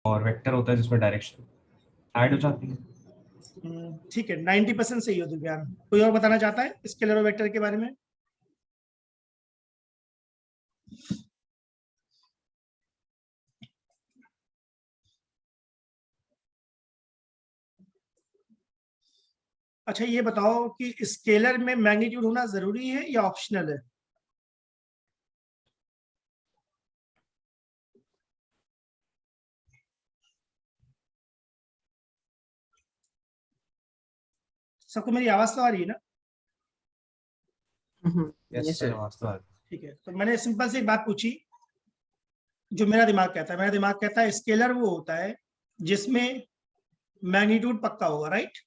और वेक्टर होता है जिसमें डायरेक्शन ऐड हो जाती है। ठीक है, 90% सही हो दिव्यांग। कोई और बताना चाहता है स्केलर और वेक्टर के बारे में? अच्छा ये बताओ कि स्केलर में मैग्नीट्यूड होना जरूरी है या ऑप्शनल है? सबको मेरी आवाज तो आ रही है ना? यस सर, वास्तव ठीक है, तो मैंने सिंपल से एक बात पूछी जो मेरा दिमाग कहता है। मेरा दिमाग कहता है स्केलर वो होता है जिसमें मैग्नीट्यूड पक्का होगा, राइट,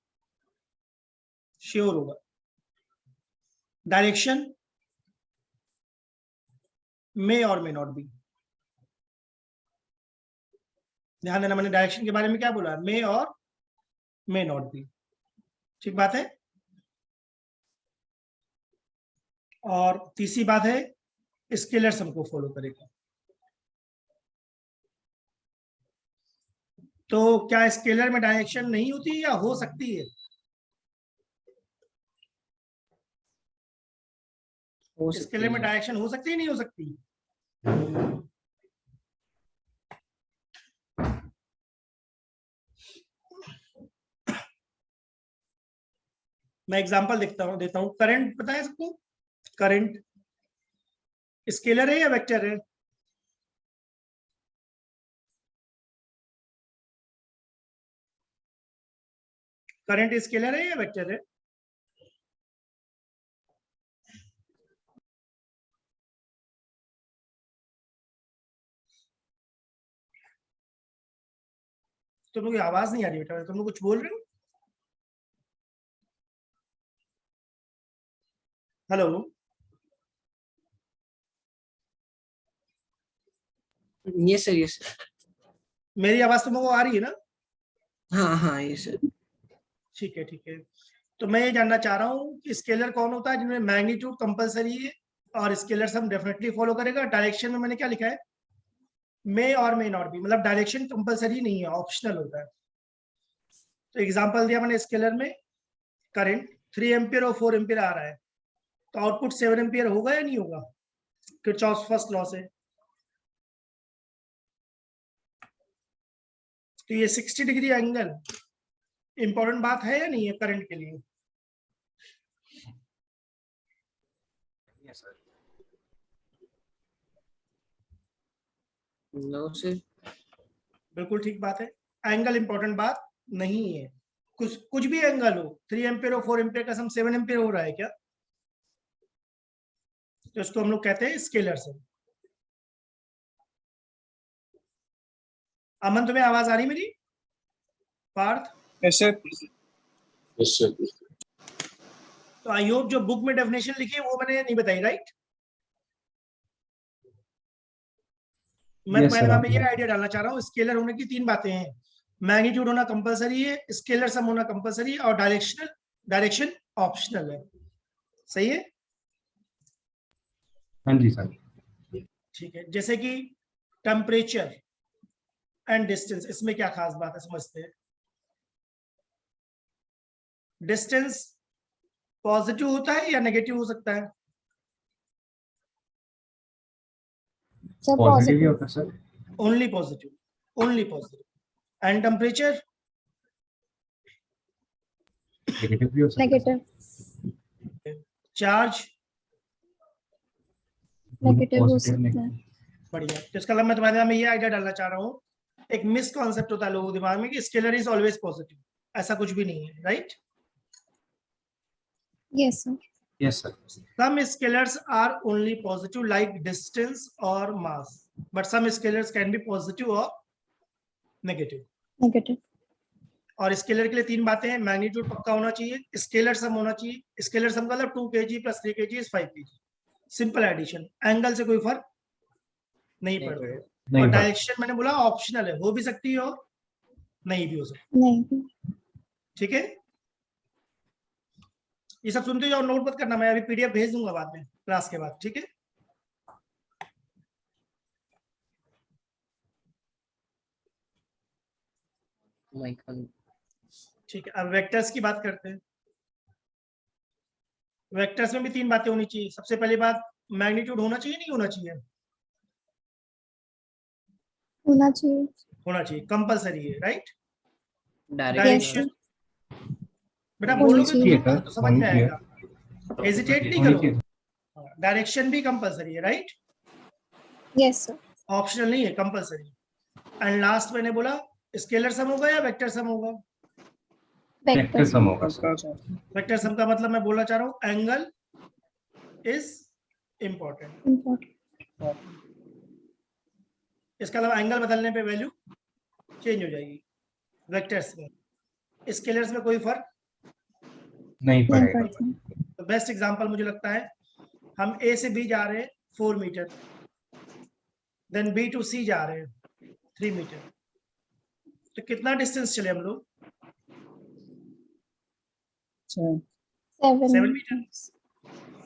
श्योर होगा। डायरेक्शन मे और मे नॉट बी। ध्यान देना, मैंने डायरेक्शन के बारे में क्या बोला, मे और मे नॉट बी। ठीक बात है। और तीसरी बात है स्केलर सम को फॉलो करेगा। तो क्या स्केलर में डायरेक्शन नहीं होती या हो सकती है? स्केलर में डायरेक्शन हो सकती है, नहीं हो सकती? मैं एग्जांपल देता हूं। करंट पता है सबको? करंट स्केलर है या वेक्टर है? करंट स्केलर है या वेक्टर है? तुम लोग की आवाज नहीं आ रही बेटा, तुम लोग कुछ बोल रहे हो? Hello, yes sir, yes sir. मेरी आवाज तुम लोगों को आ रही है ना? हाँ हाँ यस सर। ठीक है, ठीक है। तो मैं ये जानना चाह रहा हूँ कि स्केलर कौन होता है जिनमें मैग्नीट्यूड कंपलसरी है और स्केलर सम डेफिनेटली फॉलो करेगा। डायरेक्शन में मैंने क्या लिखा है, मे और मे नॉट बी, मतलब डायरेक्शन कंपलसरी नहीं है, ऑप्शनल होता है। तो एग्जांपल दिया मैंने स्केलर में, करंट 3 एम्पियर और 4 एम्पियर आ रहा है, तो आउटपुट 7 एम्पियर होगा या नहीं होगा? किरचॉफ फर्स्ट लॉ से। तो ये 60 डिग्री एंगल इंपॉर्टेंट बात है या नहीं है करंट के लिए? No sir. बिल्कुल ठीक बात है, एंगल इंपॉर्टेंट बात नहीं है। कुछ भी एंगल हो, 3 एम्पियर और 4 एम्पियर का सम 7 एम्पियर हो रहा है क्या? तो इसको हम लोग कहते हैं स्केलर सम। अमन, तुम्हें आवाज आ रही मेरी? Parth? Yes sir. Yes sir. तो आई होप जो बुक में डेफिनेशन लिखी है वो मैंने नहीं बताई, राइट? मैं तुम्हारे दिमाग में ये आइडिया डालना चाह रहा हूँ, स्केलर होने की 3 बातें हैं। मैग्नीट्यूड होना कंपलसरी है, स्केलर सम होना कंपलसरी है, और डायरेक्शन ऑप्शनल है। सही है? हाँ जी सर। ठीक है, जैसे कि टेम्परेचर एंड डिस्टेंस, इसमें क्या खास बात है समझते हैं। डिस्टेंस पॉजिटिव होता है या नेगेटिव हो सकता है? पॉजिटिव ही होता है sir. Only positive, only positive. And temperature negative भी हो सकता है। नेगेटिव चार्ज नेगेटिव हो सकता है। बढ़िया। तो इसका मतलब मैं तुम्हारे दिमाग में ये आइडिया डालना चाह रहा हूँ, एक मिसकॉन्सेप्ट होता है लोगों के दिमाग में कि स्केलर इज ऑलवेज पॉजिटिव। ऐसा कुछ भी नहीं है, right? Yes sir. Yes sir. Some scalars are only positive like distance or mass, but some scalars can be positive or negative. Negative. और स्केलर के लिए 3 बातें हैं, मैग्नीट्यूड पक्का होना चाहिए, स्केलर सम होना चाहिए। स्केलर सम का मतलब 2 kg plus 3 kg is 5 kg, simple addition, angle से कोई फर्क नहीं पड़ता। और डायरेक्शन मैंने बोला ऑप्शनल है, हो भी सकती है और नहीं भी हो सकती। नहीं। ठीक है, ये सब सुनते जाओ, नोट मत करना, मैं अभी पीडीएफ भेज दूंगा बाद में क्लास के बाद, ठीक है? माइकन ठीक है, अब वेक्टर्स की बात करते हैं। वेक्टर्स में भी 3 बातें होनी चाहिए। सबसे पहली बात, मैग्नीट्यूड होना चाहिए नहीं होना चाहिए? होना चाहिए। होना चाहिए, कंपलसरी है, राइट? डायरेक्शन बेटा होनी बोलोगे चाहिए। तो समझ में आएगा, हेजिटेट नहीं होनी करो। चाहिए। डायरेक्शन भी कंपलसरी है, राइट? Yes sir. ऑप्शनल नहीं है, कंपलसरी। एंड लास्ट मैंने बोला स्केलर सम होगा या वेक्टर सम होगा? वेक्टर सम होगा सर। वेक्टर सम का मतलब मैं बोलना चाह रहा हूँ एंगल इज इंपॉर्टेंट। इम्पोर्टेंट। इसके अलावा एंगल बदलने पे वैल्यू चेंज हो जाएगी। वेक्टर्स में, स्केलर्स में कोई फर्क। नहीं नहीं पड़ेगा। पड़ता। तो बेस्ट एग्जांपल मुझे लगता है, हम ए से बी जा रहे हैं 4 मीटर, देन बी टू सी जा रहे हैं 3 मीटर, तो कितना डिस्टेंस चले हम लोग? 7 7 मीटर।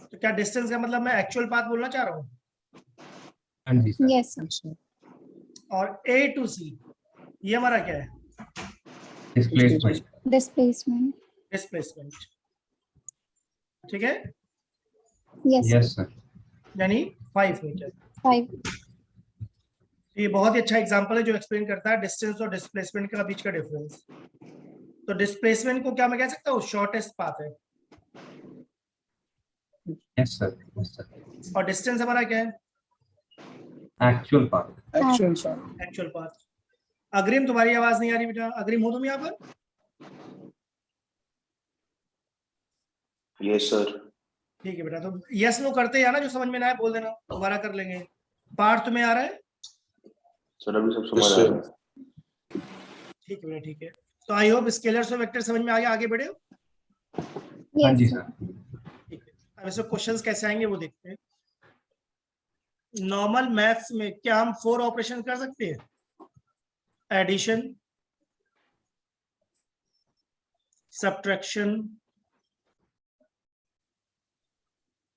तो क्या डिस्टेंस का मतलब मैं एक्चुअल पाथ बोलना चाह रहा हूँ? हाँ जी सर। Yes sir. और ए टू सी ये हमारा क्या है? डिस्प्लेसमेंट। डिस्प्लेसमेंट। डिस्प्लेसमेंट। ठीक है, यस यस सर। यानी 5 मीटर। 5। ये बहुत ही अच्छा एग्जांपल है जो एक्सप्लेन करता है डिस्टेंस और डिस्प्लेसमेंट का बीच का डिफरेंस। तो डिस्प्लेसमेंट को क्या मैं कह सकता हूँ? शॉर्टेस्ट पाथ है। Yes sir. Yes sir. और डिस्टेंस हमारा क्या है? Actual path. Actual path. अग्रिम, तुम्हारी आवाज नहीं आ रही बेटा, अग्रिम हो तुम यहाँ पर? Yes, sir. ठीक है बेटा, तो यस नो करते हैं ना, जो समझ में ना आए बोल देना, दोबारा कर लेंगे। पार्ट तुम्हें आ रहा है? Sir, अभी सब समझ आ रहा है। ठीक है बेटा, ठीक है। तो आई होप स्केलर्स और वेक्टर समझ में आ गया, आगे बढ़े। हाँ जी यस सर। ठीक है, अब इसमें क्वेश्चंस कैसे आएंगे वो देखते हैं। नॉर्मल मैथ्स में क्या हम 4 ऑपरेशन कर सकते हैं? Addition, subtraction,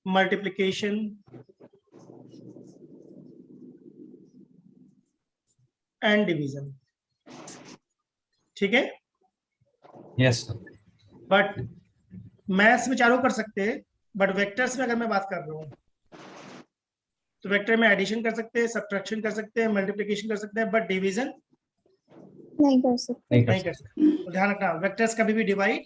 multiplication and division. ठीक है, यस सर। बट मैथ्स में चारों कर सकते हैं, बट वेक्टर्स में अगर मैं बात कर रहा हूँ तो वेक्टर में एडिशन कर सकते हैं, सब्ट्रैक्शन कर सकते हैं, मल्टीप्लिकेशन कर सकते हैं, बट डिवीजन नहीं कर सकते। नहीं कर सकते। तो ध्यान रखना, वेक्टर्स कभी भी डिवाइड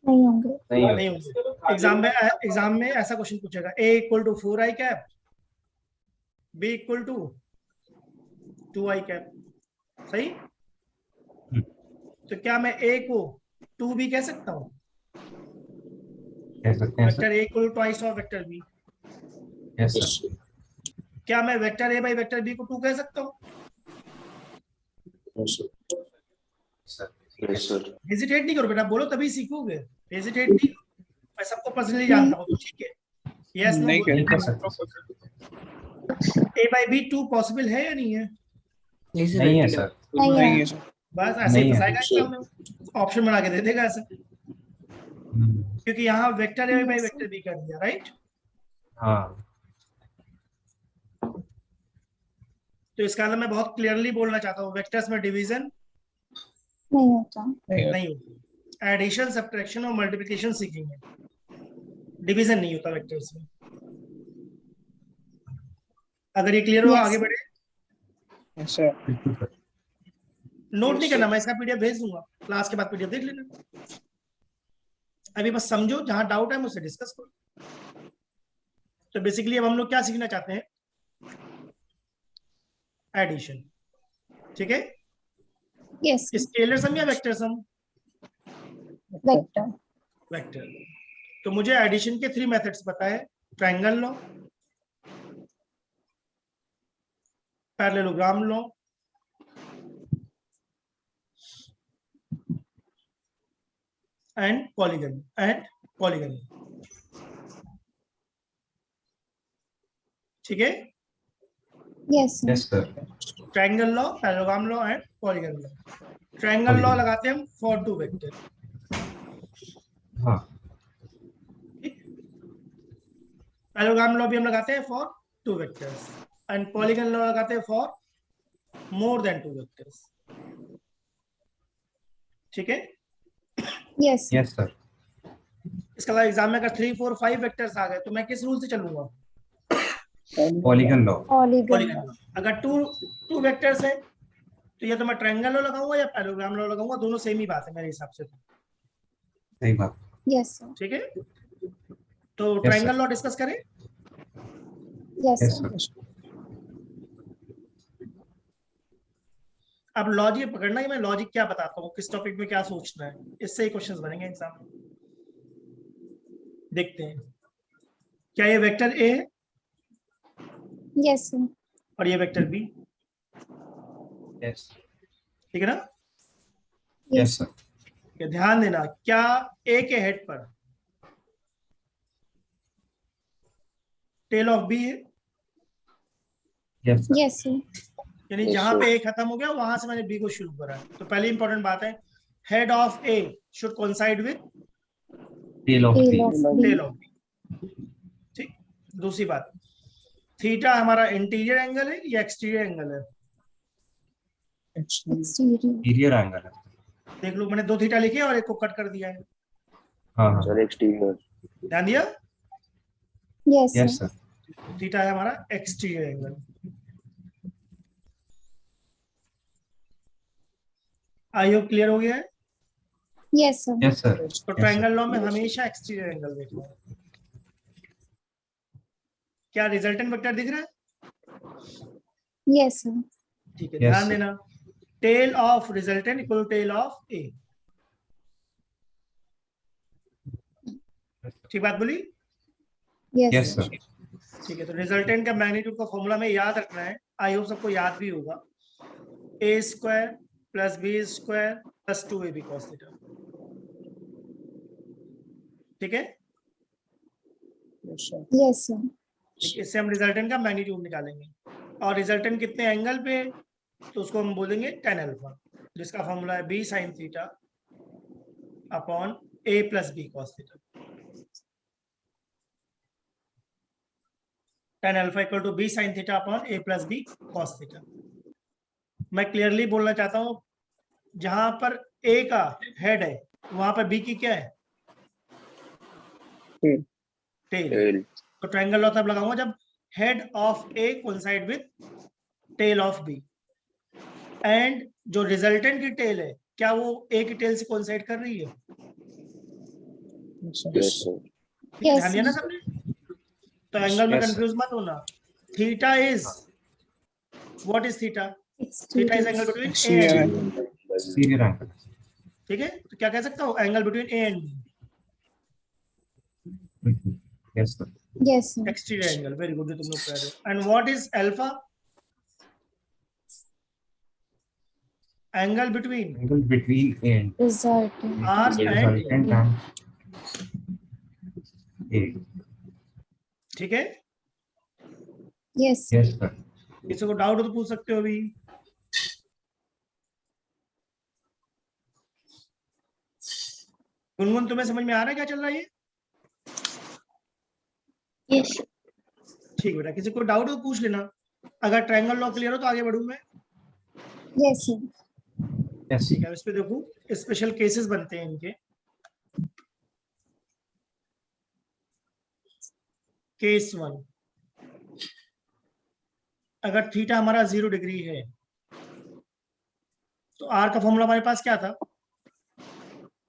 नहीं होंगे। नहीं होंगे। एग्जाम में ऐसा क्वेश्चन पूछेगा, a equal to 4i cap, b equal to 2i cap, सही? तो क्या मैं a को 2b कह सकता हूँ? कह सकते हैं sir. Vector a equal to twice of vector b। Yes Yes, sir. sir. क्या मैं vector a by vector b को 2 कह सकता हूँ? Yes, sir. Sir. Yes, sir. Hesitate नहीं करो बेटा, बोलो तभी सीखोगे। हेजिटेट नहीं करो, मैं सबको पर्सनली जानता हूँ, तो ठीक है। यस नो, नहीं कर सकते। a बाई b 2 पॉसिबल है या नहीं है? नहीं है सर। नहीं है। बस ऐसे ही नहीं है। फंसाएगा एग्जाम में, ऑप्शन बना के दे देगा ऐसे, क्योंकि यहाँ vector a by vector b कर दिया, राइट? हाँ। तो इसका मतलब मैं बहुत क्लियरली बोलना चाहता हूँ, वेक्टर्स में डिवीजन नहीं होता। नहीं होता। एडिशन, सब्ट्रैक्शन और मल्टीप्लिकेशन सीखेंगे, डिवीजन नहीं होता वेक्टर्स में। अगर ये क्लियर हो, Yes. आगे बढ़े। बिल्कुल सर। नोट Yes, नहीं करना, sir. मैं इसका पीडीएफ भेज दूंगा, क्लास के बाद पीडीएफ देख लेना। अभी बस समझो, जहां डाउट है मुझसे डिस्कस करो। तो बेसिकली अब हम लोग क्या सीखना चाहते हैं? एडिशन। ठीक है, यस। स्केलर सम या वेक्टर सम? वेक्टर। वेक्टर। तो मुझे एडिशन के 3 मेथड्स पता है, triangle law, parallelogram law and polygon. ठीक है, yes. Yes sir. Triangle law, parallelogram law and polygon law. Triangle law लगाते हैं हम फॉर 2 वेक्टर। हाँ। ठीक, पैरेललोग्राम लॉ भी हम लगाते हैं for 2 vectors, and polygon law लगाते हैं फॉर मोर देन 2 वेक्टर्स। ठीक है। Yes. Yes, sir. इसके अलावा एग्जाम में अगर 3, 4, 5 वेक्टर्स आ गए तो मैं किस रूल से चलूंगा? Polygon law. Polygon. Polygon law. अगर टू वेक्टर्स है तो या तो मैं ट्रायंगल लॉ लगाऊंगा या पैरेललोग्राम लॉ लगाऊंगा, दोनों सेम ही बात है मेरे हिसाब से। सही बात. Yes, sir. ठीक है, तो Yes, triangle sir. Law discuss करें। Yes, Yes, sir. sir. अब लॉजिक पकड़ना है, मैं लॉजिक क्या बताता हूँ, किस टॉपिक में क्या सोचना है, इससे ही क्वेश्चंस बनेंगे एग्जाम में। देखते हैं, क्या ये वेक्टर ए है Yes, sir. और ये वेक्टर बी, Yes. ठीक है ना? Yes, sir. ये ध्यान देना, क्या ए के हेड पर टेल ऑफ बी है? Yes, sir. Yes, sir. यानी Yes, जहां sir. पे ए खत्म हो गया वहां से मैंने बी को शुरू करा है। तो पहली इंपॉर्टेंट बात है, head of A should coincide with Tail of Tail B. of B. Tail of B. ठीक, दूसरी बात, थीटा हमारा इंटीरियर एंगल है या एक्सटीरियर एंगल है? Exterior. Interior angle है. देख लो, मैंने 2 थीटा लिखे और एक को कट कर दिया है, हाँ हाँ. Sir, exterior. ध्यान दिया? Yes, Yes, sir. sir. Theta है हमारा exterior angle. I hope clear हो गया है। Yes, sir. Yes, sir. तो ट्रायंगल लॉ में हमेशा एक्सटीरियर एंगल देखना है। क्या रिजल्टेंट वेक्टर दिख रहा है? Yes, sir. ठीक है, Yes, ध्यान sir. देना, tail of resultant equal to tail of A. ठीक बात बोली? Yes, Yes, sir. sir. ठीक है, तो रिजल्टेंट का मैग्नीट्यूड का फॉर्मूला में याद रखना है, आई होप सबको याद भी होगा, A square plus B square plus 2ab cos theta. ठीक है, Yes, sir. ठीक, इससे हम रिजल्टेंट का मैग्नीट्यूड निकालेंगे, और रिजल्टेंट कितने एंगल पे तो उसको हम बोलेंगे tan अल्फा, जिसका फॉर्मूला है b sin theta upon a plus b cos theta. tan alpha equal to b sin theta upon a plus b cos theta. मैं क्लियरली बोलना चाहता हूं, जहां पर a का हेड है वहां पर b की क्या है? टेल। Tail. तो ट्रायंगल लॉ तब लगाऊंगा जब head of a coincide with tail of b, and जो रिजल्टेंट की टेल है क्या वो a की टेल से कोइंसाइड कर रही है? Yes, sir. Yes, ध्यान दिया ना sir. सबने? तो एंगल में Yes, sir. कंफ्यूज मत होना। Theta is, what is theta? Theta is angle between A and B. Exterior angle. ठीक है, तो क्या कह सकता हूँ, angle between A and B, Yes, sir. Yes, sir. Exterior angle. Very good, जो तुम लोग कह रहे हो। And what is alpha? Angle between Angle between A and Resultant. R and resultant and A. ठीक है, Yes, sir. Yes, sir. किसी को डाउट हो तो पूछ सकते हो अभी। गुनगुन, तुम्हें समझ में आ रहा है क्या चल रहा है ये? Yes. ठीक बेटा, किसी को डाउट हो तो पूछ लेना। अगर ट्रायंगल लॉ क्लियर हो तो आगे बढ़ूं मैं। Yes, sir. Yes. ठीक है, इस पे देखो, स्पेशल केसेस बनते हैं इनके। केस 1, अगर थीटा हमारा 0 डिग्री है तो आर का फॉर्मूला हमारे पास क्या था?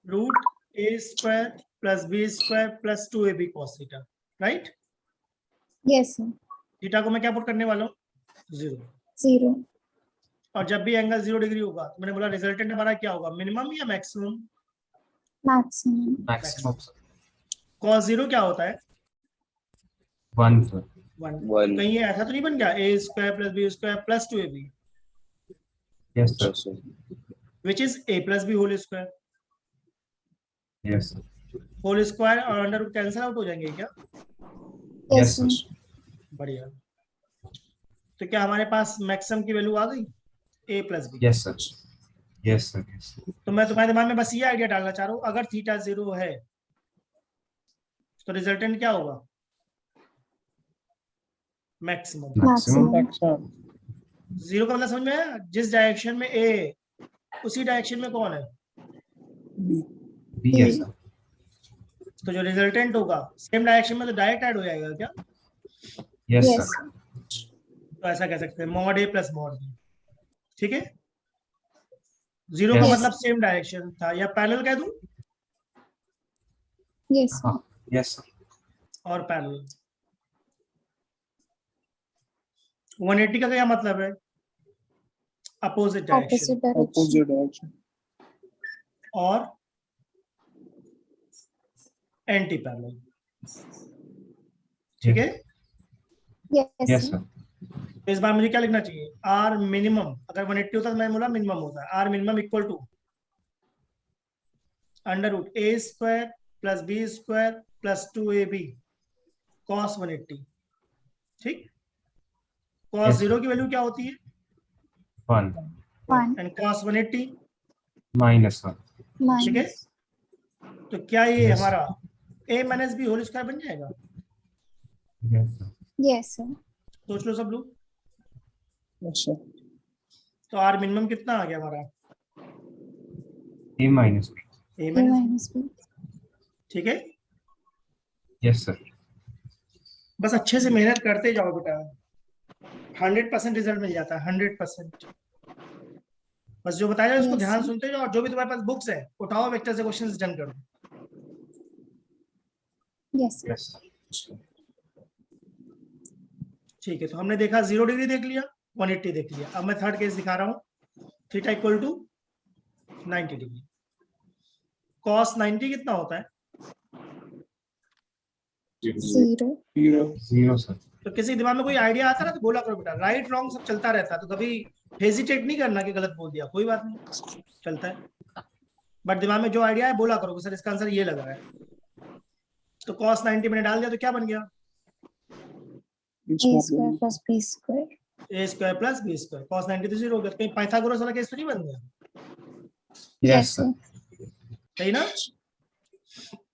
रूट ए square plus B square plus 2ab cos theta, right? Yes, sir. Theta को मैं क्या पुट करने वाला हूँ? 0। 0. और जब भी एंगल 0 डिग्री होगा तो मैंने बोला रिजल्टेंट हमारा क्या होगा, मिनिमम या maximum? Maximum. Maximum, sir. cos 0 क्या होता है? 1, sir. 1। One. कहीं ये ऐसा तो नहीं बन गया a square plus B square plus 2ab, Yes, sir. Yes, sir. Which is a plus b whole square. Yes, sir. Whole square और अंडर रूट कैंसिल आउट हो जाएंगे क्या? Yes, sir. sir. बढ़िया। तो क्या हमारे पास मैक्सिमम की वैल्यू आ गई? a plus b. Yes, sir. Yes, sir. Yes, sir. तो मैं तुम्हारे दिमाग में बस ये आइडिया डालना चाह रहा हूँ, अगर थीटा 0 है तो रिजल्टेंट क्या होगा? मैक्सिमम। Maximum. 0 का मतलब समझ में आया? जिस डायरेक्शन में a, उसी डायरेक्शन में कौन है? B, yes, sir. तो जो रिजल्टेंट होगा सेम डायरेक्शन में तो डायरेक्ट ऐड हो जाएगा क्या? Yes, Yes, sir. sir. तो ऐसा कह सकते हैं mod A plus mod B, ठीक है। जीरो का Yes. मतलब सेम डायरेक्शन था, या पैरेलल कह दूं? Yes, sir. हाँ, yes, sir. और पैरेलल 180 का क्या मतलब है? Opposite direction. Opposite direction. Opposite direction. और एंटी पैरेलल, ठीक है। Yes, Yes, sir. sir. तो इस बार मुझे क्या लिखना चाहिए? आर मिनिमम, अगर 180 होता तो मैं बोला मिनिमम होता है, R minimum equal to under root A square plus B square plus 2ab cos 180, ठीक। कॉस Yes, 0 की वैल्यू क्या होती है? 1 1 एंड कॉस 180, minus 1. ठीक है। minus. तो क्या ये Yes. हमारा a minus b whole square बन जाएगा? Yes, sir. Yes, sir. सोच लो सब लोग। Yes, sir. तो आर मिनिमम कितना आ गया हमारा? A minus B. a A minus, minus B. ठीक है। Yes, sir. बस अच्छे से मेहनत करते जाओ बेटा, 100% रिजल्ट मिल जाता है, 100%। बस जो बताया जाए उसको Yes, ध्यान sir. सुनते जाओ, और जो भी तुम्हारे पास बुक्स है उठाओ, वेक्टर से क्वेश्चंस डन करो। Yes, sir. Yes, sir. ठीक है, तो हमने देखा 0 डिग्री देख लिया, 180 देख लिया। अब मैं थर्ड केस दिखा रहा हूँ, theta equal to 90 degree. Cos 90 कितना होता है? 0. 0. 0, sir. तो किसी दिमाग में कोई आइडिया आता है ना तो बोला करो बेटा, राइट रॉन्ग सब चलता रहता है, तो कभी हेजिटेट नहीं करना कि गलत बोल दिया, कोई बात नहीं, चलता है। बट दिमाग में जो आइडिया है बोला करो कि सर इसका आंसर ये लग रहा है। तो कॉस 90 मैंने डाल दिया तो क्या बन गया? A square plus B square. A square plus B square. Cos 90 तो 0 हो गया, तो कहीं पाइथागोरस वाला केस तो नहीं बन गया? Yes, sir. सही ना?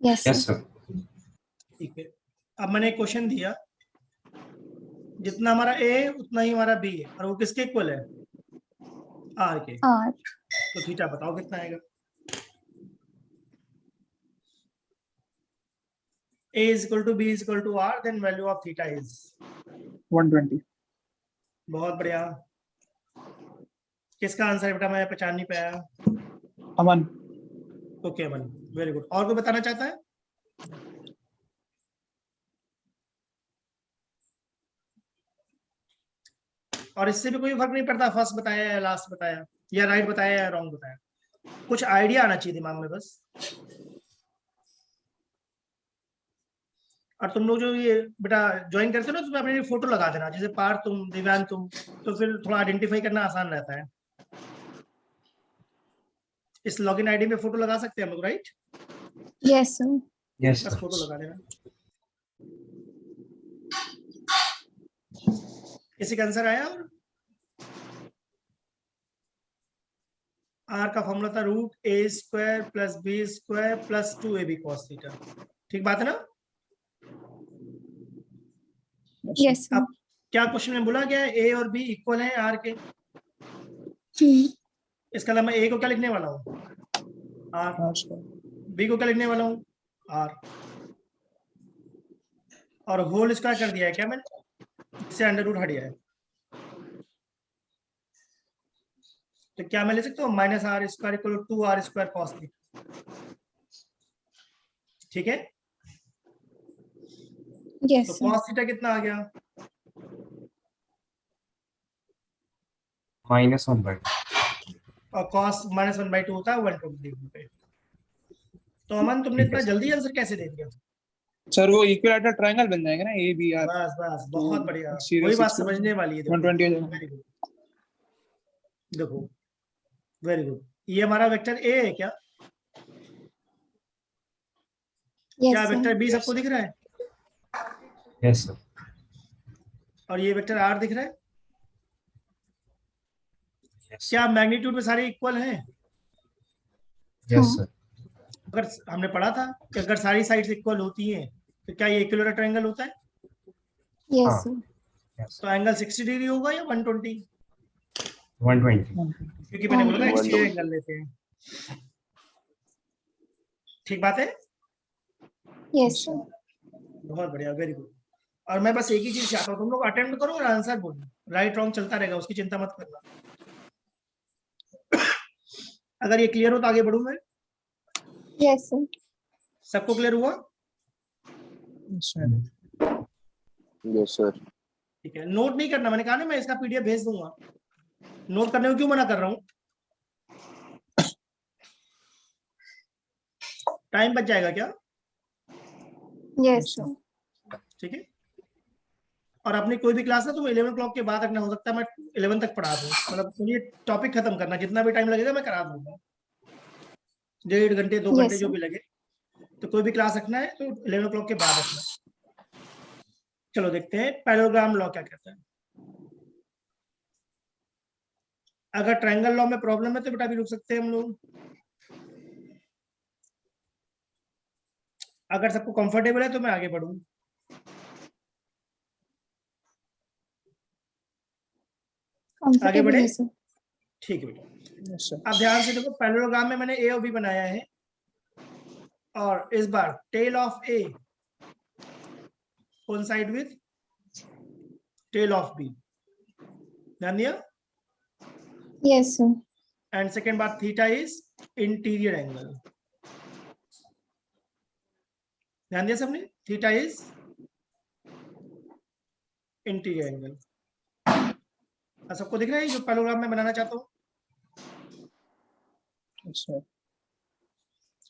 Yes, Yes, sir. sir. ठीक है, अब मैंने एक क्वेश्चन दिया, जितना हमारा ए उतना ही हमारा बी है, और वो किसके इक्वल है? आर के। R. तो थीटा बताओ कितना आएगा? A is equal to B is equal to R, then value of theta is 120. बहुत बढ़िया। किसका आंसर है बेटा? मैं पहचान नहीं पाया। Aman. ओके अमन, वेरी गुड। और कोई बताना चाहता है? और इससे भी कोई फर्क नहीं पड़ता फर्स्ट बताया या लास्ट बताया, या राइट बताया या रॉन्ग बताया, कुछ आइडिया आना चाहिए दिमाग में बस। और तुम लोग जो ये बेटा ज्वाइन करते हो ना, तुम्हें अपनी फोटो लगा देना, जैसे पार तुम, दिव्यांग तुम, तो फिर थोड़ा आइडेंटिफाई करना आसान रहता है। इस लॉगिन आईडी में फोटो लगा सकते हैं हम लोग, राइट? Yes, sir. Yes, बस sir. फोटो लगा देना। किसी का आंसर आया? और आर का फॉर्मूला था रूट ए square plus B square plus 2ab cos theta, ठीक बात है ना? Yes, sir. अब क्या क्वेश्चन में बोला गया है? ए और बी इक्वल है आर के। इसका मतलब मैं ए को क्या लिखने वाला हूँ? आर। Yes, sir. बी को क्या लिखने वाला हूँ? आर। और होल स्क्वायर कर दिया है क्या मैंने? इससे अंडर रूट हट गया है, तो क्या मैं ले सकता हूँ minus r square equal to 2r square cos theta, ठीक है? Yes, तो sir. कॉस थीटा कितना आ गया? -1 by 2. और कॉस -1/2 होता है 120 डिग्री पे। तो अमन तुमने ठीक है, इतना सर। जल्दी आंसर कैसे दे दिया? सर वो इक्विलैटरल ट्रायंगल बन जाएगा ना ABR. बस बस, बहुत बढ़िया, serious वही बात issue. समझने वाली है। देखो 120 हो जाएगा. वेरी गुड, देखो वेरी गुड। ये हमारा वेक्टर ए है क्या? Yes, क्या sir. वेक्टर बी सबको दिख रहा है? Yes, sir. और ये वेक्टर आर दिख रहा है? Yes, sir. क्या मैग्नीट्यूड में सारे इक्वल हैं? Yes, sir. अगर हमने पढ़ा था कि अगर सारी साइड्स इक्वल होती हैं तो क्या ये इक्विलैटरल ट्रायंगल होता है? Yes, हाँ. sir. Yes, तो एंगल 60 डिग्री होगा या 120? 120. क्योंकि मैंने बोला ना 120. एक्सटीरियर एंगल लेते हैं। ठीक बात है? Yes, sir. बहुत बढ़िया, वेरी गुड। और मैं बस एक ही चीज चाहता हूँ, तुम लोग अटेम्प्ट करो और आंसर बोलो, राइट रॉन्ग चलता रहेगा, उसकी चिंता मत करना। अगर ये क्लियर हो तो आगे बढ़ूं मैं। Yes, sir. सबको क्लियर हुआ? Yes, sir. ठीक है, नोट नहीं करना, मैंने कहा ना मैं इसका पीडीएफ भेज दूंगा। नोट करने को क्यों मना कर रहा हूँ? टाइम बच जाएगा क्या? Yes, sir. ठीक है। और अपनी कोई भी क्लास है तुम 11 o'clock के बाद रखना, हो सकता है मैं 11 तक पढ़ा दूं, मतलब ये टॉपिक खत्म करना, जितना भी टाइम लगेगा मैं करा दूंगा, 1.5 घंटे 2 घंटे Yes, जो sir. भी लगे। तो कोई भी क्लास रखना है तो 11 o'clock के बाद रखना। चलो देखते हैं पैरेललोग्राम लॉ क्या कहता है। अगर ट्रायंगल लॉ में प्रॉब्लम है तो बेटा भी रुक सकते हैं हम लोग। अगर सबको कंफर्टेबल है तो मैं आगे बढ़ूं। आगे बढ़े? Comfortable है sir. ठीक है बेटा। अब ध्यान से देखो, पैरेललोग्राम में मैंने ए और बी बनाया है, और इस बार tail of A coincide with tail of B, ध्यान दिया? Yes, sir. एंड सेकेंड बात, थीटा इज इंटीरियर एंगल, ध्यान दिया सबने? Theta is interior angle. सबको दिख रहा है जो पैरेललोग्राम में बनाना चाहता हूँ?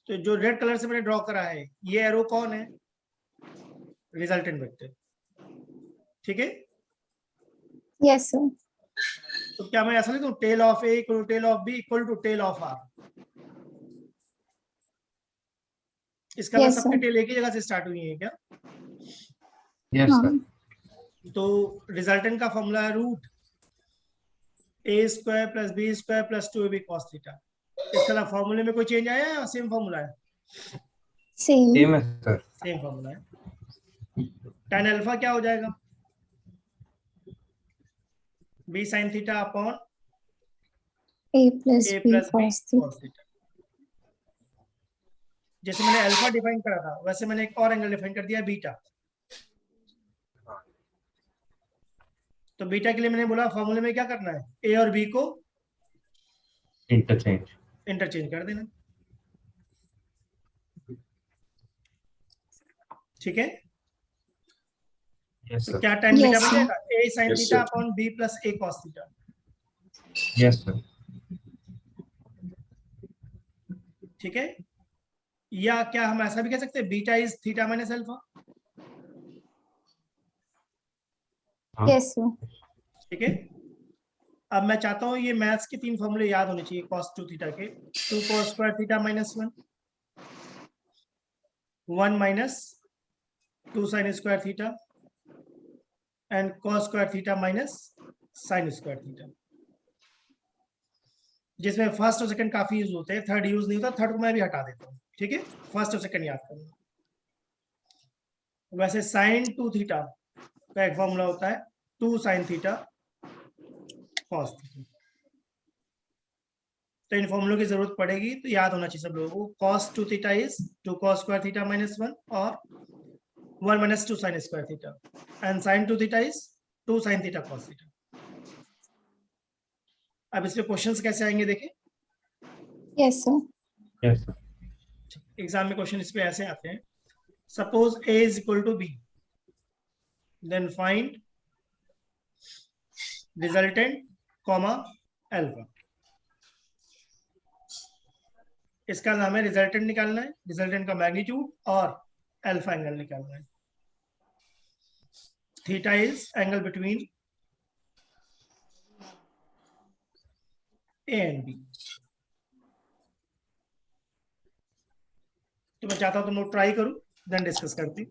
तो जो रेड कलर से मैंने ड्रॉ करा है, ये एरो कौन है? रिजल्टेंट वेक्टर, ठीक है। Yes, sir. तो क्या मैं ऐसा लिख दूं, tail of a equal to tail of b equal to tail of r? इसका मतलब Yes, सबके sir. टेल एक ही जगह से स्टार्ट हुई है क्या? Yes, sir. हाँ. तो रिजल्टेंट का फॉर्मूला है रूट ए square plus B square plus 2ab cos theta. इसका फॉर्मूले में कोई चेंज आया है या सेम फॉर्मूला है? Same. Same है sir. सेम फॉर्मूला है। tan अल्फा क्या हो जाएगा? b sin theta upon A plus a B plus B cos theta. cos theta. जैसे मैंने अल्फा डिफाइन करा था, वैसे मैंने एक और एंगल डिफाइन कर दिया, बीटा। तो बीटा के लिए मैंने बोला फॉर्मूले में क्या करना है, ए और बी को Interchange. इंटरचेंज कर देना, ठीक है। Yes, तो sir. क्या tan बीटा Yes, बन sir. जाएगा, a sin Yes, theta sir. Upon b plus a cos theta, Yes, sir. ठीक है। या क्या हम ऐसा भी कह सकते हैं, beta is theta minus alpha, हाँ. Yes, sir. ठीक है। अब मैं चाहता हूं ये मैथ्स के 3 फॉर्मूले याद होने चाहिए cos 2 थीटा के, 2 cos square theta minus 1 minus 2 sin square theta and cos square theta minus sin square theta, जिसमें फर्स्ट और सेकंड काफी यूज होते हैं, थर्ड यूज नहीं होता, थर्ड को मैं भी हटा देता हूँ, ठीक है। फर्स्ट और सेकंड याद करना। वैसे sin 2 थीटा का एक फॉर्मूला होता है 2 sin थीटा cos थीटा। तो इन फॉर्मूलों की जरूरत पड़ेगी, तो याद होना चाहिए सब लोगों को। cos 2 theta is 2 cos square theta minus 1 और 1 minus 2 sin square theta, and sin 2 theta is 2 sin theta cos theta. अब इसमें क्वेश्चंस कैसे आएंगे देखें। Yes, sir. Yes, sir. Exam में क्वेश्चन इस पे ऐसे आते हैं, सपोज a इज इक्वल to b, then find resultant comma alpha. इसका नाम है रिजल्टेंट निकालना है, रिजल्टेंट का मैग्नीट्यूड और अल्फा एंगल निकालना है। Theta is angle between A and b. तो मैं चाहता हूं तुम लोग ट्राई करो, देन डिस्कस करते हैं।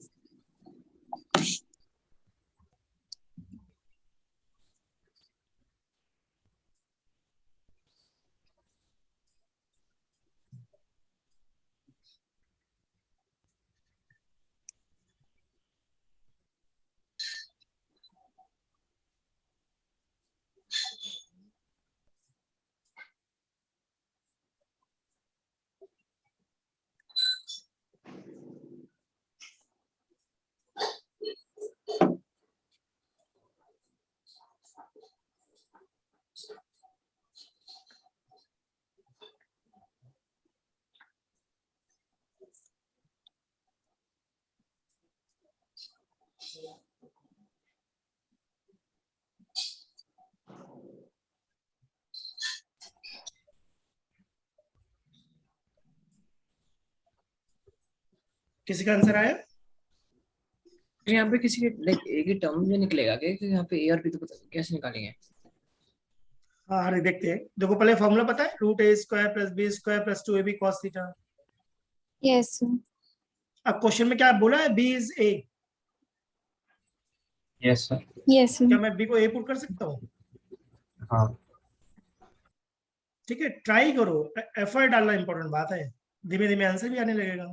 किसी का आंसर आया? यहाँ पे किसी के लाइक एक ही टर्म में निकलेगा क्या कि यहाँ पे ए और बी तो पता कैसे निकालेंगे? हाँ, अरे देखते हैं। देखो पहले फॉर्मूला पता है, रूट ए square plus B square plus 2ab cos theta. Yes, sir. अब क्वेश्चन में क्या बोला है, b is a। Yes sir. Yes, sir. क्या मैं b को a पुट कर सकता हूँ? हाँ। ठीक है, ट्राई करो, एफर्ट डालना इंपॉर्टेंट बात है, धीमे धीमे आंसर भी आने लगेगा।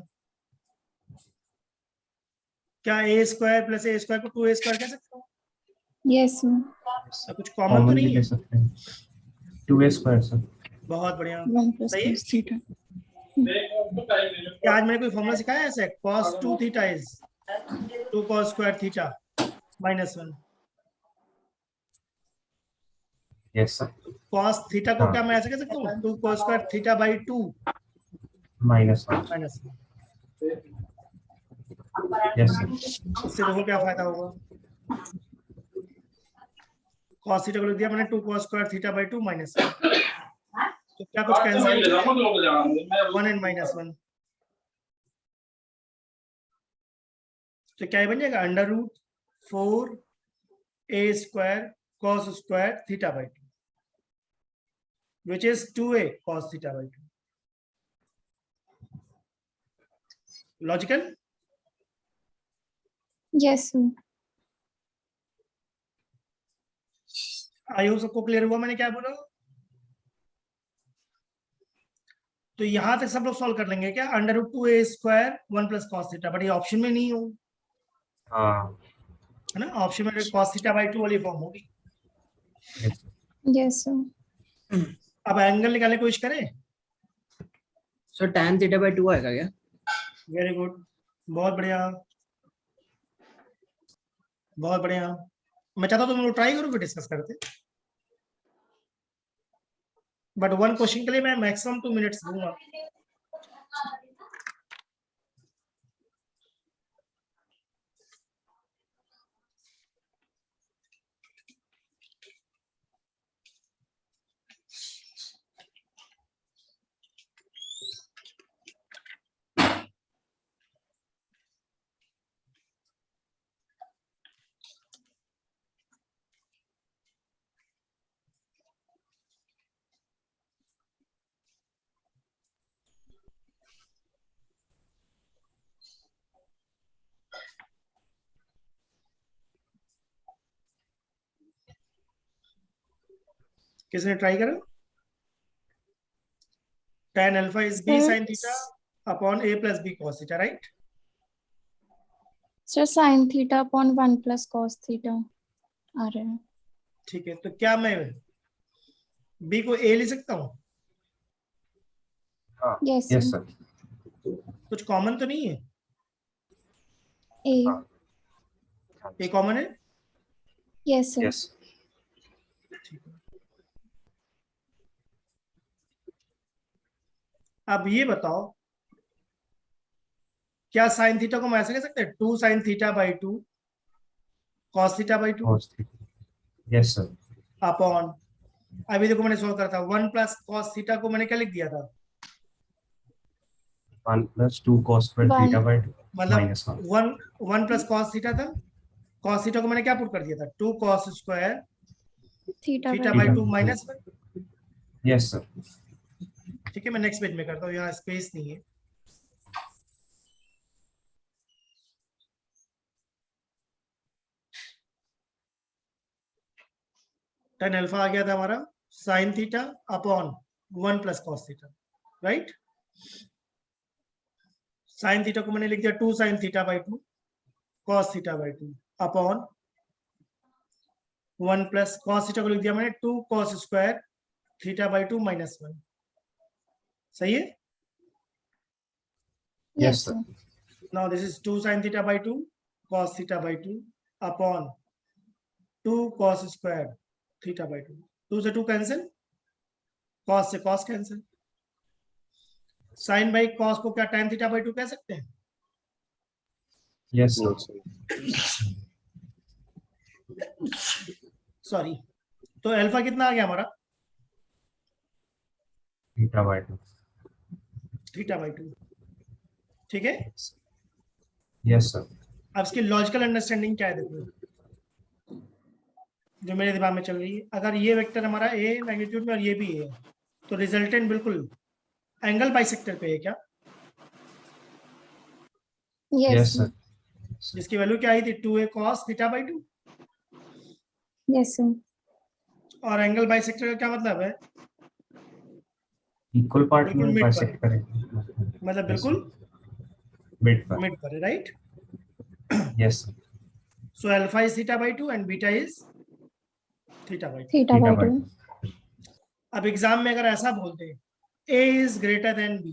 क्या a square plus a square को 2a स्क्वायर कह सकता हूँ? Yes, sir. तो कुछ कॉमन तो कॉमन नहीं भी ले है? सकते हैं। 2a square sir. बहुत बढ़िया। 1 plus सही है? cos theta. क्या आज मैंने कोई फॉर्मूला सिखाया है ऐसे? cos 2 theta is 2 cos square theta minus 1। Yes sir. cos theta को हाँ। क्या मैं ऐसे कह सकता हूँ, 2 cos square theta by 2 minus 1। Minus 1। Yes sir. इससे देखो क्या फायदा होगा। cos थीटा को लिख दिया मैंने 2 cos square theta by 2 minus 1। तो क्या कुछ कैंसिल हो गया? 1 एंड माइनस 1। तो क्या बन जाएगा, under root 4a square cos square theta by 2 which is 2a cos theta by 2. Logical? Yes, sir. I hope सबको क्लियर हुआ मैंने क्या बोला। तो यहां तक सब लोग सॉल्व कर लेंगे क्या, under root 2a square 1 plus cos theta, but ये ऑप्शन में नहीं हो, हाँ। है ना, ऑप्शन में cos थीटा बाई 2 वाली फॉर्म होगी। Yes, sir. अब एंगल निकालने की कोशिश करें। सो tan थीटा बाय 2 आएगा क्या? वेरी गुड, बहुत बढ़िया, बहुत बढ़िया। मैं चाहता हूँ तुम लोग ट्राई करो, फिर डिस्कस करते। बट वन क्वेश्चन के लिए मैं मैक्सिमम 2 मिनट्स दूंगा। किसने ट्राई करा? tan alpha is b sin theta upon a plus b cos theta, right? Sir, sin theta upon 1 plus cos theta आ रहा है। ठीक है, तो क्या मैं b को a ले सकता हूँ? हाँ। Yes, yes sir. सर। कुछ कॉमन तो नहीं है? A. हाँ। a कॉमन है? Yes, sir. यस। अब ये बताओ, क्या साइन थीटा को हम ऐसे कह सकते हैं, 2 sin theta by 2 cos theta by 2 cos theta. Yes sir. Upon, अभी देखो मैंने सॉल्व करा था, 1 प्लस cos थीटा को मैंने क्या लिख दिया था, 1 plus 2 cos square One. theta by 2 मतलब minus 1. 1 प्लस cos थीटा था, cos थीटा को मैंने क्या पुट कर दिया था, 2 cos square Theta theta by by Theta. 2 minus 1। Yes sir. ठीक है, मैं नेक्स्ट पेज में करता हूँ, यहाँ स्पेस नहीं है। tan अल्फा आ गया था हमारा sin theta upon 1 plus cos theta, right. sin theta को मैंने लिख दिया 2 sin theta by 2 cos theta by 2 upon 1 plus cos theta को लिख दिया मैंने 2 cos square theta by 2 minus 1। सही है? Yes sir. Now this is 2 sin theta by 2 cos theta by 2 upon 2 cos square theta by 2 2 से 2 cancel, cos से cos cancel, sine by cos को क्या tan थीटा बाई 2 कह सकते हैं? Yes, sir. Yes, sir. Sorry, तो alpha कितना आ गया हमारा? Theta by 2. थीटा बाई 2, ठीक है। Yes, sir. अब इसकी लॉजिकल अंडरस्टैंडिंग क्या है देखो, जो मेरे दिमाग में चल रही है। अगर ये वेक्टर हमारा ए मैग्नीट्यूड में और ये भी है, तो रिजल्टेंट बिल्कुल एंगल बाइसेक्टर पे है क्या? Yes, Yes, sir. sir. जिसकी वैल्यू क्या आई थी? 2a cos theta by 2। Yes, sir. और एंगल बाइसेक्टर का क्या मतलब है? Equal part बिल्कुल में mid पर, bisect करेंगे. मतलब Yes, बिल्कुल mid पर. मिड पर है, right? Yes, sir. So alpha is theta by 2 and beta is theta by 2। Theta by Theta by 2. 2. अब एग्जाम में अगर ऐसा बोलते a is greater than b,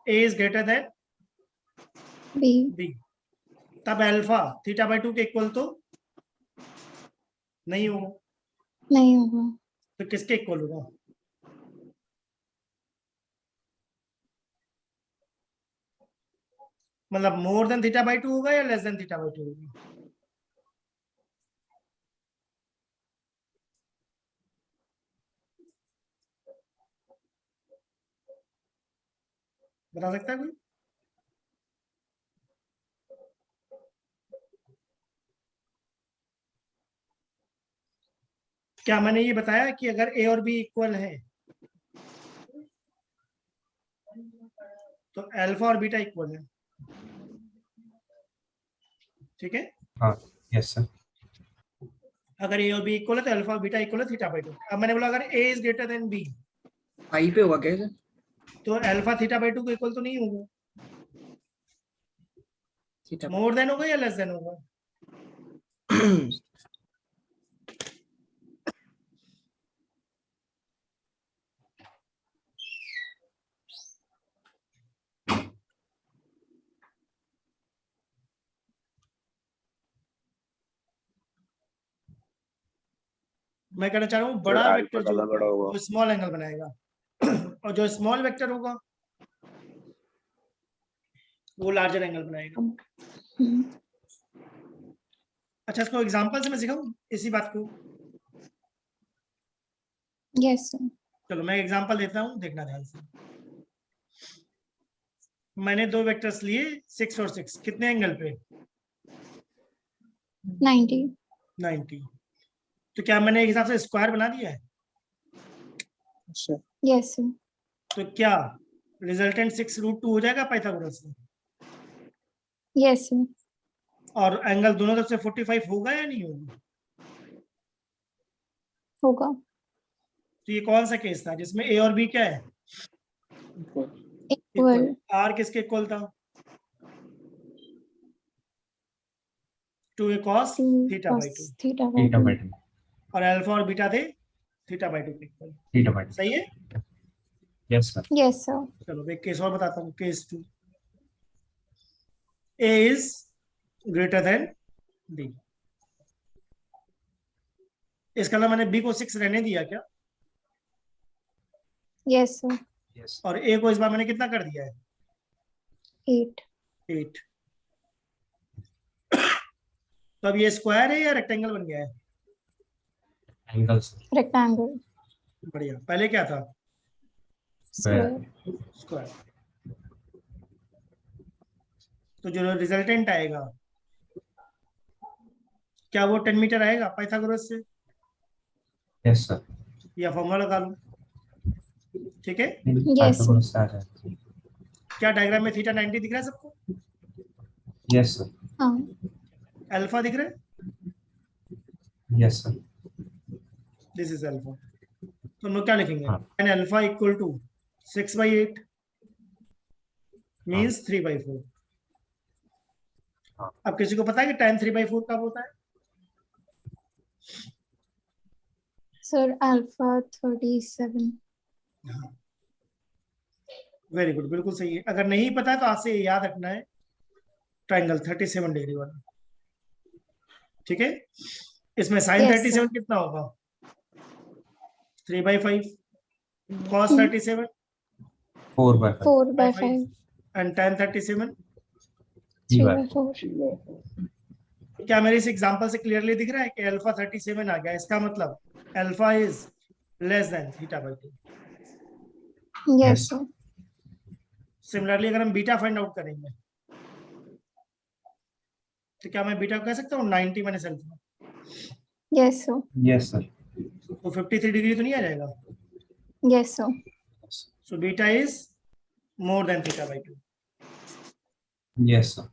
a is greater than B. b, तब alpha theta by 2 के equal तो नहीं होगा, नहीं होगा. तो किसके इक्वल होगा? मतलब मोर देन थीटा बाई 2 होगा या लेस देन थीटा बाई 2 होगा? बता सकता है कोई? क्या मैंने ये बताया कि अगर a और b इक्वल है तो अल्फा और बीटा इक्वल है, ठीक है? हाँ. Yes, sir. अगर a और b इक्वल है तो अल्फा और बीटा इक्वल है थीटा बाई 2। अब मैंने बोला अगर a is greater than b, आई पे होगा क्या सर? तो अल्फा थीटा बाई 2 को इक्वल तो नहीं होगा, थीटा मोर देन होगा या लेस देन होगा? मैं कहना चाह रहा हूँ बड़ा अल्फा वेक्टर जो ज्यादा बड़ा होगा होगा. वो स्मॉल एंगल बनाएगा और जो स्मॉल वेक्टर होगा वो लार्जर एंगल बनाएगा। Hmm. अच्छा, इसको एग्जांपल से मैं सिखाऊं इसी बात को? Yes, sir. चलो मैं एग्जांपल देता हूँ, देखना ध्यान से। मैंने दो वेक्टर्स लिए 6 और 6, कितने एंगल पे? 90. 90। तो क्या मैंने एक हिसाब से स्क्वायर बना दिया है? अच्छा. Yes, sir. तो क्या रिजल्टेंट 6√2 हो जाएगा पाइथागोरस से? Yes, sir. और एंगल दोनों तरफ से 45 होगा या नहीं होगा? होगा. तो ये कौन सा केस था जिसमें a और b क्या है? Equal. r किसके इक्वल था? 2a cos 2 theta by 2, cos theta by Theta 2. by 2. और अल्फा और बीटा थे थीटा बाई 2 के इक्वल। Theta by 2. सही है? Yes, sir. Yes, sir. चलो एक केस और बताता हूँ, case 2। a is greater than b। इसका मतलब मैंने b को 6 रहने दिया क्या? Yes, sir. Yes. और a को इस बार मैंने कितना कर दिया है? 8. 8। तो अब ये स्क्वायर है या रेक्टेंगल बन गया है? Angle, sir. Rectangle. बढ़िया। पहले क्या था? Square. स्क्वायर। तो जो रिजल्टेंट आएगा क्या वो 10 मीटर आएगा पाइथागोरस से? Yes, sir. या फॉर्मूला लगा लो, ठीक है? Yes, sir. Pythagoras आ जाए. क्या डायग्राम में थीटा 90 दिख रहा है सबको? Yes, sir. हाँ. अल्फा दिख रहा है? Yes, sir. This is alpha. तो हम लोग क्या लिखेंगे? हाँ. tan alpha equal to 6/8 means 3/4। हाँ. अब किसी को पता है कि tan 3/4 कब होता है? Sir, alpha 37. वेरी गुड, बिल्कुल सही है। अगर नहीं पता है तो आज से ये याद रखना है, ट्राइंगल 37 डिग्री वाला, ठीक है? इसमें साइन Yes, 37 कितना होगा? 3/5. Cos 37 4/5. 4/5. and tan 37. 3/4. क्या मेरे इस एग्जांपल से क्लियरली दिख रहा है कि अल्फा 37 आ गया? इसका मतलब alpha is less than θ/2. Yes, sir. Similarly अगर हम बीटा फाइंड आउट करेंगे तो क्या मैं बीटा को कह सकता हूँ 90 minus alpha? Yes, sir. Yes, sir. तो 53 डिग्री तो नहीं आ जाएगा? Yes, sir. So beta is more than θ/2. Yes, sir.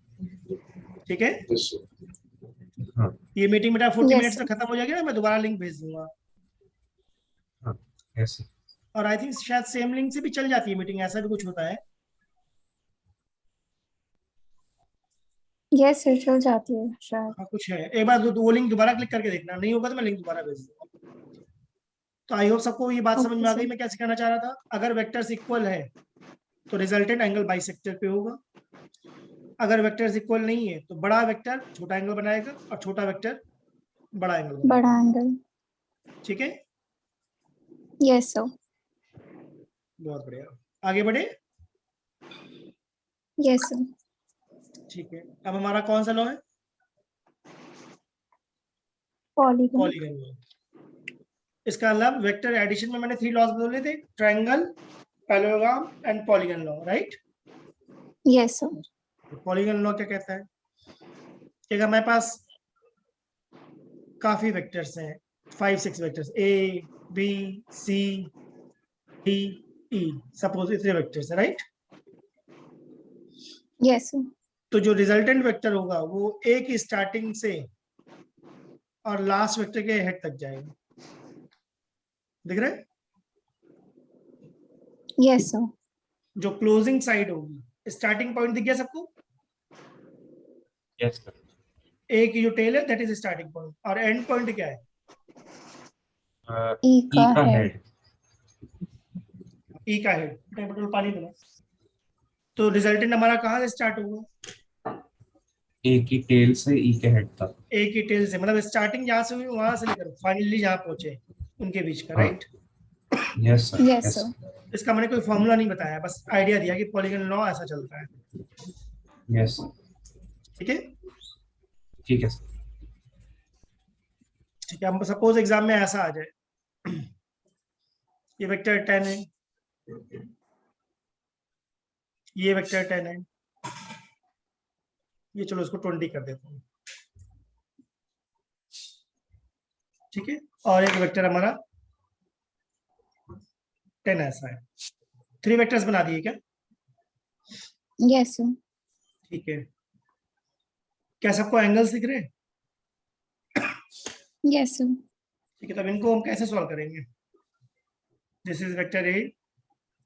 ठीक है, हाँ, ये मीटिंग बेटा 40 Yes, मिनट्स sir. में खत्म हो जाएगी ना, मैं दोबारा लिंक भेज दूंगा. हाँ, yes, sir. और आई थिंक शायद सेम लिंक से भी चल जाती है मीटिंग, ऐसा भी कुछ होता है. Yes, sir. चल जाती है शायद. हाँ कुछ है, एक बार वो लिंक दोबारा क्लिक करके देखना, नहीं होगा तो मैं लिंक दोबारा भेज दूंगा. तो आई होप सबको ये बात समझ में आ Okay, गई sir. मैं क्या सिखाना चाह रहा था. अगर वेक्टर्स इक्वल है तो रिजल्टेंट एंगल बाइसेक्टर पे होगा. अगर वेक्टर्स इक्वल नहीं है तो बड़ा वेक्टर छोटा एंगल बनाएगा और छोटा वेक्टर बड़ा एंगल बनाएगा. बड़ा एंगल. ठीक है, Yes, sir. बहुत बढ़िया. आगे बढ़े. Yes, sir. ठीक है, अब हमारा कौन सा लॉ है? Polygon. Polygon law. इसका मतलब वेक्टर एडिशन में मैंने 3 लॉज बोले थे, triangle, parallelogram and polygon law, right? Yes, sir. Polygon law क्या कहता है कि अगर मेरे पास काफी वेक्टर्स हैं, 5-6 vectors, A B C D E, suppose इतने वेक्टर्स है, राइट? Yes, sir. तो जो रिजल्टेंट वेक्टर होगा वो ए की स्टार्टिंग से और लास्ट वेक्टर के हेड तक जाएगा. दिख रहा है? Yes, sir. जो क्लोजिंग साइड होगी, स्टार्टिंग पॉइंट दिख गया सबको? Yes, sir. ए की जो टेल है दैट इज स्टार्टिंग पॉइंट, और एंड पॉइंट क्या है? E E का का head. head. ई का हेड. टेम्परेचर पानी देना. तो रिजल्टेंट हमारा कहाँ से स्टार्ट होगा? A की टेल से E के हेड तक. ए की टेल से, मतलब स्टार्टिंग जहाँ से हुई वहां से लेकर फाइनली जहाँ पहुंचे उनके बीच का, हाँ. Right? Yes, sir. Yes, Yes, sir. इसका मैंने कोई फॉर्मूला नहीं बताया, बस आइडिया दिया कि पॉलीगन लॉ ऐसा चलता है. yes, sir. ठीक है, ठीक है सर. ठीक है. हम सपोज एग्जाम में ऐसा आ जाए, ये वेक्टर 10 है, ये वेक्टर 10 है, ये चलो इसको 20 कर देता हूँ. ठीक है, और एक वेक्टर हमारा 10 ऐसा है. 3 वेक्टर्स बना दिए क्या? Yes, sir. ठीक है. क्या सबको एंगल्स दिख रहे हैं? Yes, sir. ठीक है, तब इनको हम कैसे सॉल्व करेंगे? This is vector a,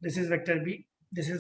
this is vector b, this is